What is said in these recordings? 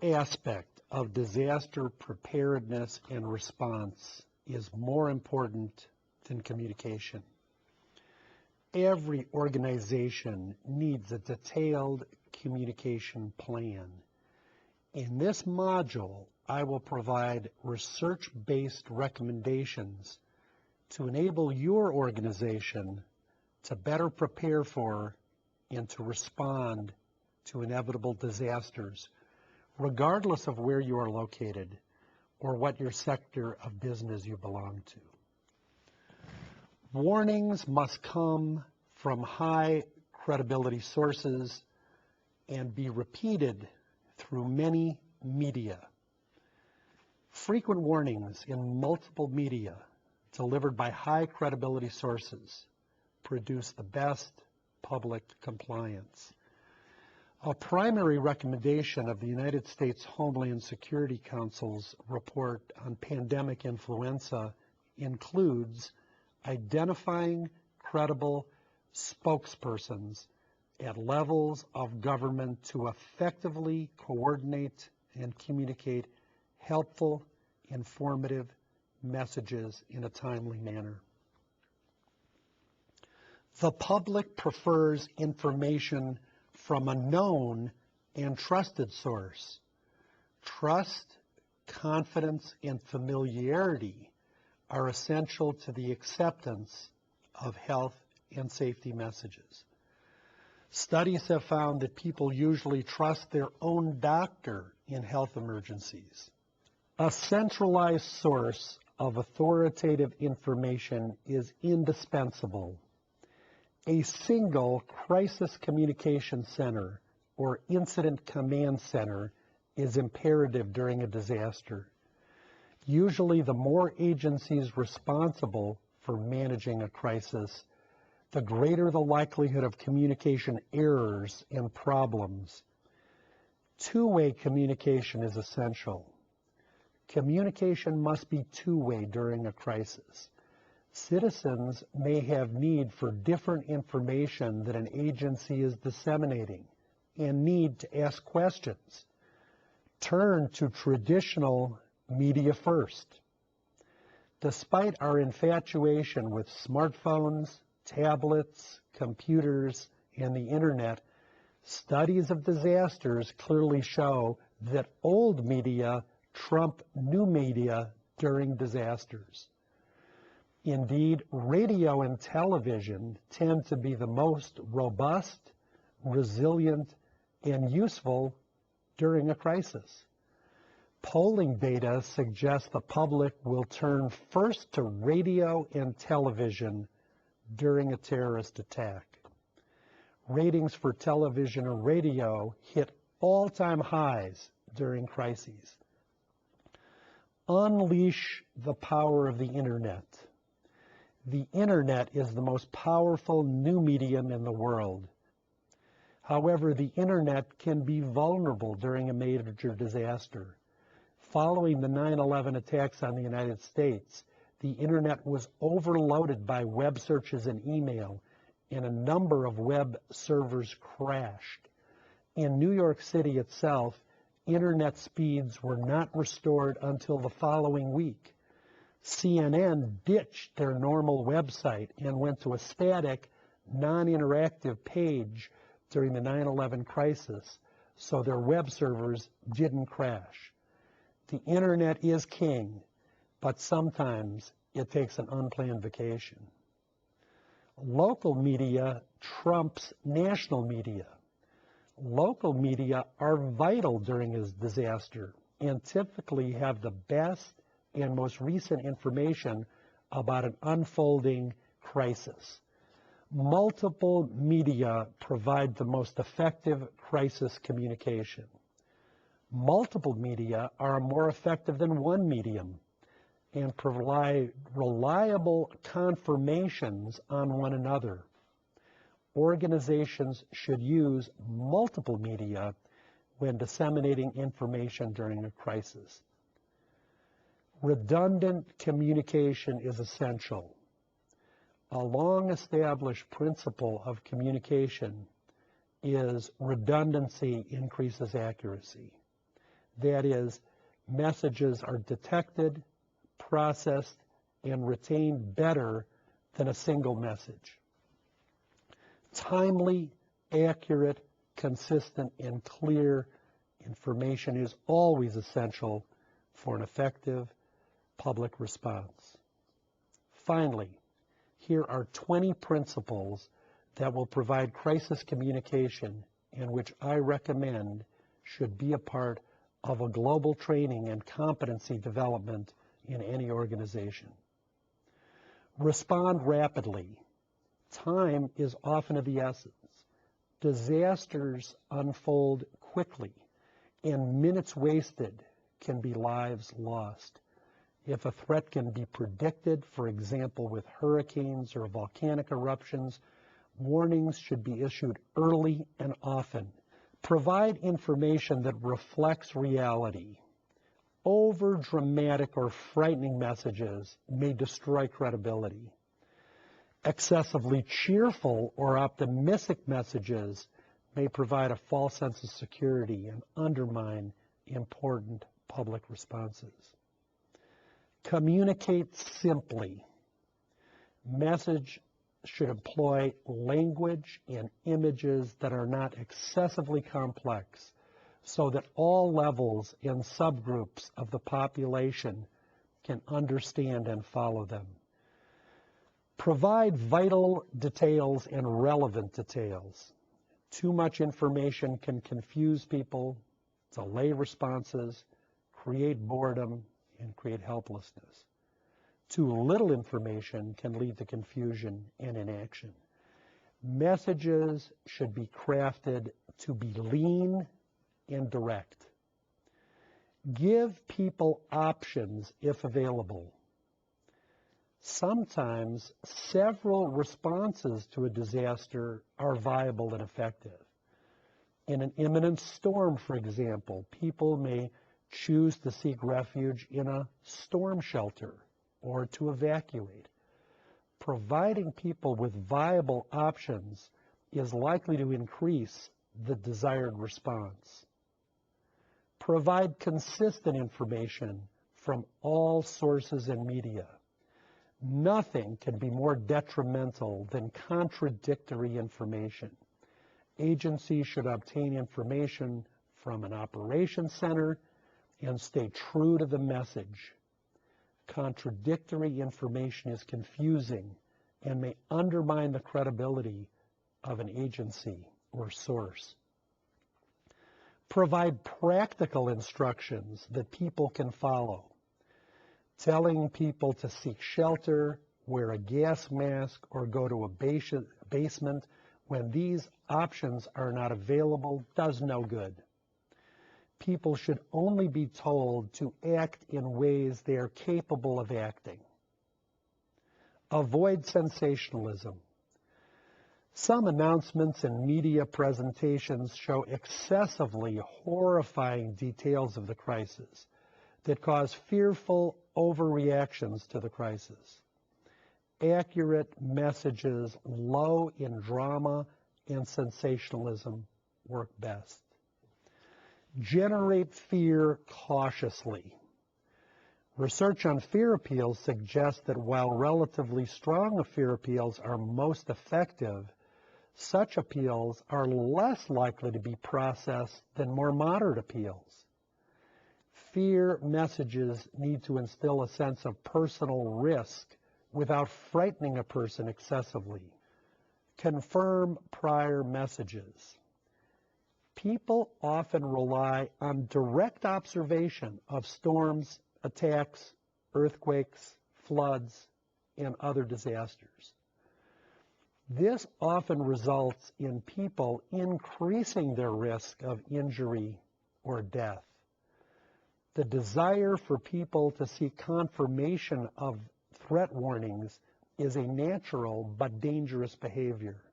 aspect of disaster preparedness and response is more important than communication. Every organization needs a detailed communication plan. In this module, I will provide research-based recommendations to enable your organization to better prepare for and to respond to inevitable disasters, regardless of where you are located or what your sector of business you belong to. Warnings must come from high credibility sources and be repeated through many media. Frequent warnings in multiple media delivered by high credibility sources produce the best public compliance. A primary recommendation of the United States Homeland Security Council's report on pandemic influenza includes identifying credible spokespersons at levels of government to effectively coordinate and communicate helpful, informative messages in a timely manner. The public prefers information from a known and trusted source. Trust, confidence, and familiarity are essential to the acceptance of health and safety messages. Studies have found that people usually trust their own doctor in health emergencies. A centralized source of authoritative information is indispensable. A single crisis communication center or incident command center is imperative during a disaster. Usually, the more agencies responsible for managing a crisis, the greater the likelihood of communication errors and problems. Two-way communication is essential. Communication must be two-way during a crisis. Citizens may have need for different information that an agency is disseminating and need to ask questions. Turn to traditional media first. Despite our infatuation with smartphones, tablets, computers, and the internet, studies of disasters clearly show that old media trump new media during disasters. Indeed, radio and television tend to be the most robust, resilient, and useful during a crisis. Polling data suggests the public will turn first to radio and television during a terrorist attack. Ratings for television and radio hit all-time highs during crises. Unleash the power of the internet. The internet is the most powerful new medium in the world. However, the internet can be vulnerable during a major disaster. Following the 9/11 attacks on the United States, the internet was overloaded by web searches and email, and a number of web servers crashed. In New York City itself, internet speeds were not restored until the following week. CNN ditched their normal website and went to a static, non-interactive page during the 9/11 crisis, so their web servers didn't crash. The internet is king, but sometimes it takes an unplanned vacation. Local media trumps national media. Local media are vital during a disaster and typically have the best and most recent information about an unfolding crisis. Multiple media provide the most effective crisis communication. Multiple media are more effective than one medium and provide reliable confirmations on one another. Organizations should use multiple media when disseminating information during a crisis. Redundant communication is essential. A long-established principle of communication is redundancy increases accuracy. That is, messages are detected, processed, and retained better than a single message. Timely, accurate, consistent, and clear information is always essential for an effective public response. Finally, here are 20 principles that will provide crisis communication and which I recommend should be a part of a global training and competency development in any organization. Respond rapidly. Time is often of the essence. Disasters unfold quickly, and minutes wasted can be lives lost. If a threat can be predicted, for example, with hurricanes or volcanic eruptions, warnings should be issued early and often. Provide information that reflects reality. Over-dramatic or frightening messages may destroy credibility. Excessively cheerful or optimistic messages may provide a false sense of security and undermine important public responses. Communicate simply. Message should employ language and images that are not excessively complex so that all levels and subgroups of the population can understand and follow them. Provide vital details and relevant details. Too much information can confuse people, delay responses, create boredom, and create helplessness. Too little information can lead to confusion and inaction. Messages should be crafted to be lean and direct. Give people options if available. Sometimes several responses to a disaster are viable and effective. In an imminent storm, for example, people may choose to seek refuge in a storm shelter or to evacuate. Providing people with viable options is likely to increase the desired response. Provide consistent information from all sources and media. Nothing can be more detrimental than contradictory information. Agencies should obtain information from an operations center and stay true to the message. Contradictory information is confusing and may undermine the credibility of an agency or source. Provide practical instructions that people can follow. Telling people to seek shelter, wear a gas mask, or go to a basement when these options are not available does no good. People should only be told to act in ways they are capable of acting. Avoid sensationalism. Some announcements and media presentations show excessively horrifying details of the crisis that cause fearful overreactions to the crisis. Accurate messages low in drama and sensationalism work best. Generate fear cautiously. Research on fear appeals suggests that while relatively strong fear appeals are most effective, such appeals are less likely to be processed than more moderate appeals. Fear messages need to instill a sense of personal risk without frightening a person excessively. Confirm prior messages. People often rely on direct observation of storms, attacks, earthquakes, floods, and other disasters. This often results in people increasing their risk of injury or death. The desire for people to seek confirmation of threat warnings is a natural but dangerous behavior.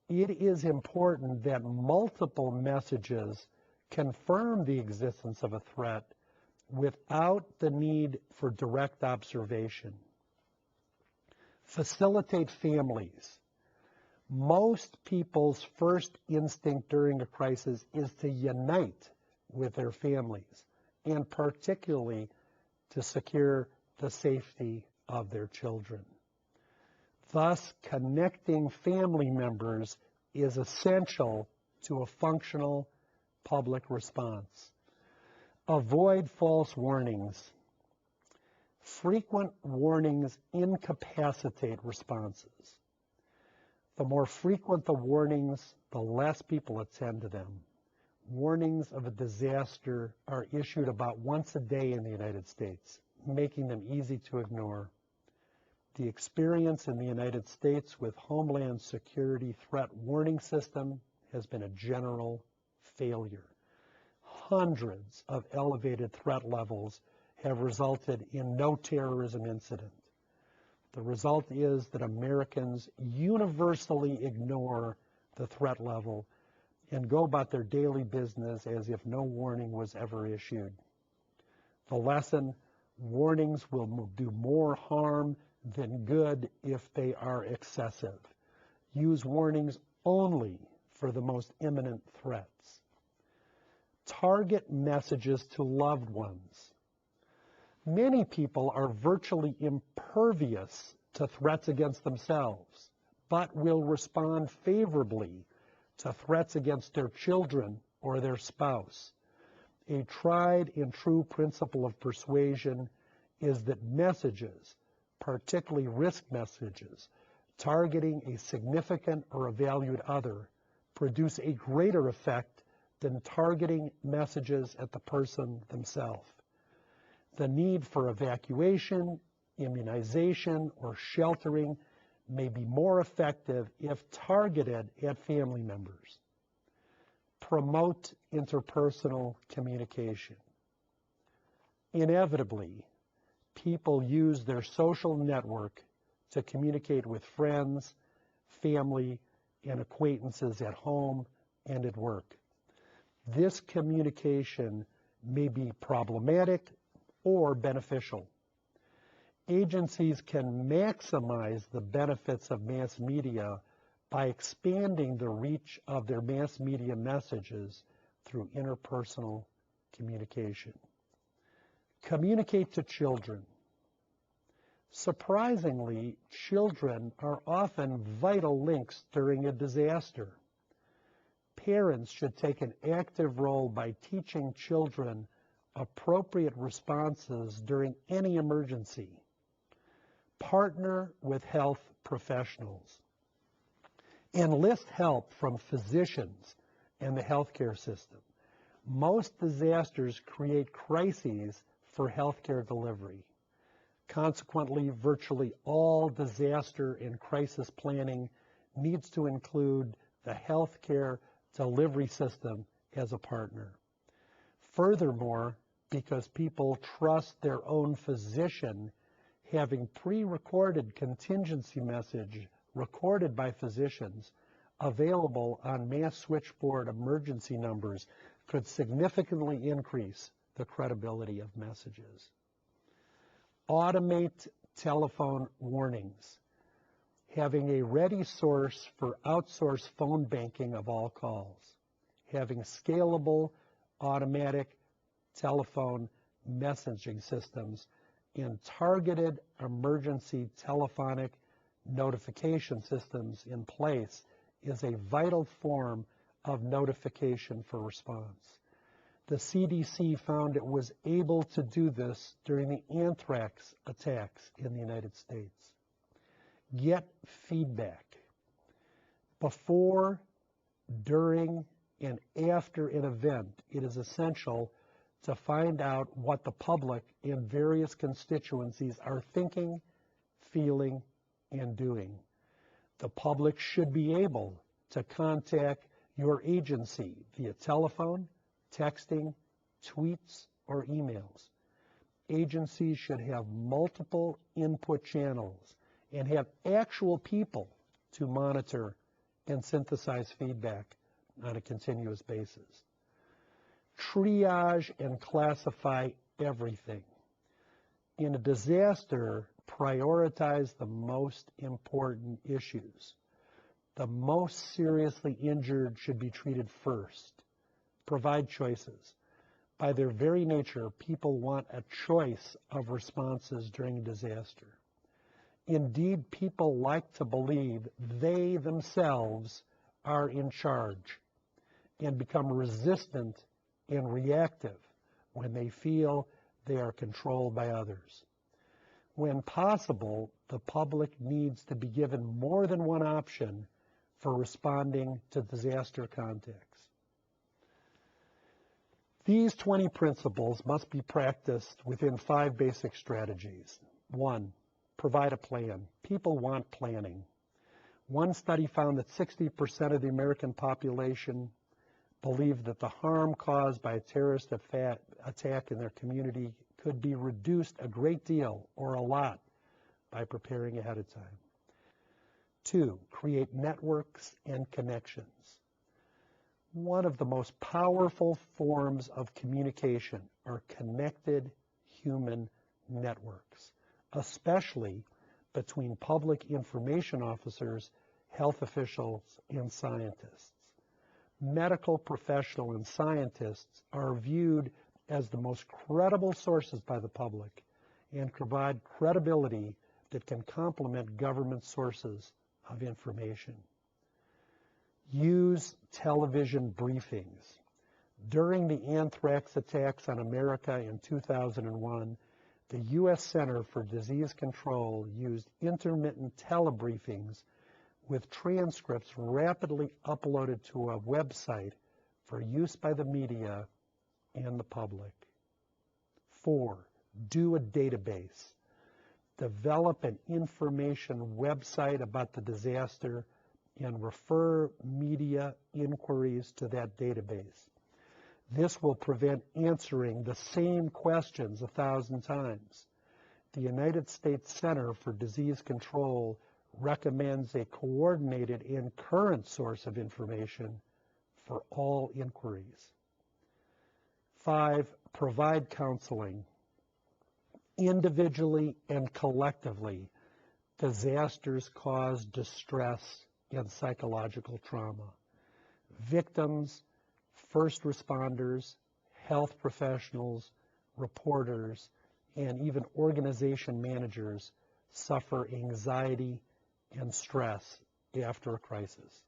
It is important that multiple messages confirm the existence of a threat without the need for direct observation. Facilitate families. Most people's first instinct during a crisis is to unite with their families, and particularly to secure the safety of their children. Thus, connecting family members is essential to a functional public response. Avoid false warnings. Frequent warnings incapacitate responses. The more frequent the warnings, the less people attend to them. Warnings of a disaster are issued about once a day in the United States, making them easy to ignore. The experience in the United States with Homeland Security threat warning system has been a general failure. Hundreds of elevated threat levels have resulted in no terrorism incident. The result is that Americans universally ignore the threat level and go about their daily business as if no warning was ever issued. The lesson: warnings will do more harm than good if they are excessive. Use warnings only for the most imminent threats. Target messages to loved ones. Many people are virtually impervious to threats against themselves, but will respond favorably to threats against their children or their spouse. A tried and true principle of persuasion is that messages, particularly risk messages, targeting a significant or a valued other, produce a greater effect than targeting messages at the person themselves. The need for evacuation, immunization, or sheltering may be more effective if targeted at family members. Promote interpersonal communication. Inevitably, people use their social network to communicate with friends, family, and acquaintances at home and at work. This communication may be problematic or beneficial. Agencies can maximize the benefits of mass media by expanding the reach of their mass media messages through interpersonal communication. Communicate to children. Surprisingly, children are often vital links during a disaster. Parents should take an active role by teaching children appropriate responses during any emergency. Partner with health professionals. Enlist help from physicians and the healthcare system. Most disasters create crises for healthcare delivery. Consequently, virtually all disaster and crisis planning needs to include the healthcare delivery system as a partner. Furthermore, because people trust their own physician, having pre-recorded contingency message recorded by physicians available on mass switchboard emergency numbers could significantly increase the credibility of messages. Automate telephone warnings. Having a ready source for outsourced phone banking of all calls. Having scalable, automatic telephone messaging systems and targeted emergency telephonic notification systems in place is a vital form of notification for response. The CDC found it was able to do this during the anthrax attacks in the United States. Get feedback. Before, during, and after an event, it is essential to find out what the public and various constituencies are thinking, feeling, and doing. The public should be able to contact your agency via telephone, texting, tweets, or emails. Agencies should have multiple input channels and have actual people to monitor and synthesize feedback on a continuous basis. Triage and classify everything. In a disaster, prioritize the most important issues. The most seriously injured should be treated first. Provide choices. By their very nature, people want a choice of responses during a disaster. Indeed, people like to believe they themselves are in charge and become resistant and reactive when they feel they are controlled by others. When possible, the public needs to be given more than one option for responding to disaster contexts. These 20 principles must be practiced within 5 basic strategies. 1, provide a plan. People want planning. One study found that 60% of the American population believed that the harm caused by a terrorist attack in their community could be reduced a great deal or a lot by preparing ahead of time. 2, create networks and connections. One of the most powerful forms of communication are connected human networks, especially between public information officers, health officials, and scientists. Medical professionals and scientists are viewed as the most credible sources by the public and provide credibility that can complement government sources of information. Use television briefings. During the anthrax attacks on America in 2001, the U.S. Center for Disease Control used intermittent telebriefings with transcripts rapidly uploaded to a website for use by the media and the public. 4, do a database. Develop an information website about the disaster and refer media inquiries to that database. This will prevent answering the same questions 1,000 times. The United States Center for Disease Control recommends a coordinated and current source of information for all inquiries. 5, provide counseling. Individually and collectively, disasters cause distress and psychological trauma. Victims, first responders, health professionals, reporters, and even organization managers suffer anxiety and stress after a crisis.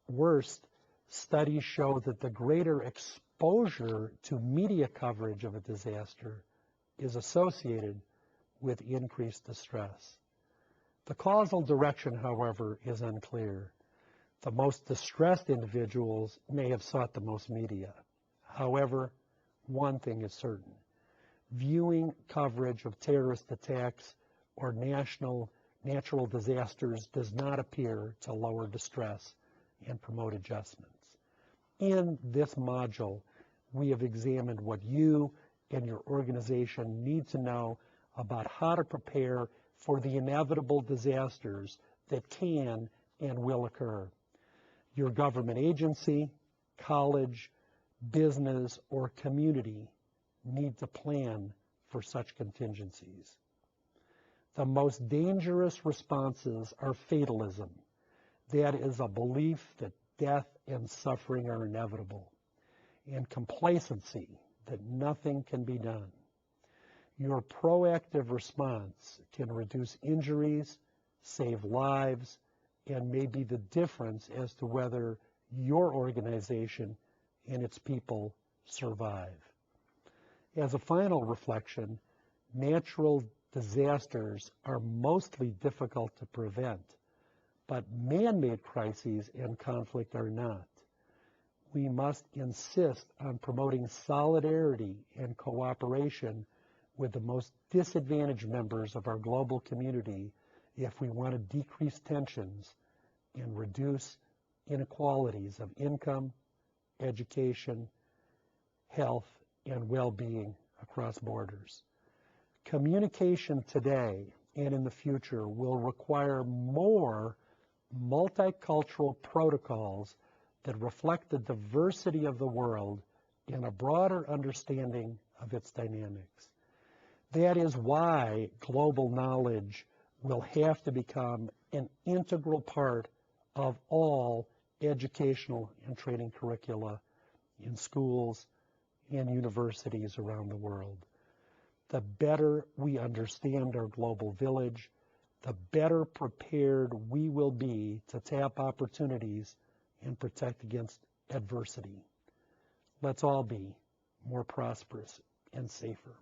Worst, studies show that the greater exposure to media coverage of a disaster is associated with increased distress. The causal direction, however, is unclear. The most distressed individuals may have sought the most media. However, one thing is certain. Viewing coverage of terrorist attacks or natural disasters does not appear to lower distress and promote adjustments. In this module, we have examined what you and your organization need to know about how to prepare for the inevitable disasters that can and will occur. Your government agency, college, business, or community need to plan for such contingencies. The most dangerous responses are fatalism. That is a belief that death and suffering are inevitable, and complacency that nothing can be done. Your proactive response can reduce injuries, save lives, and may be the difference as to whether your organization and its people survive. As a final reflection, natural disasters are mostly difficult to prevent, but man-made crises and conflict are not. We must insist on promoting solidarity and cooperation with the most disadvantaged members of our global community if we want to decrease tensions and reduce inequalities of income, education, health, and well-being across borders. Communication today and in the future will require more multicultural protocols that reflect the diversity of the world and a broader understanding of its dynamics. That is why global knowledge will have to become an integral part of all educational and training curricula in schools, and universities around the world. The better we understand our global village, the better prepared we will be to tap opportunities and protect against adversity. Let's all be more prosperous and safer.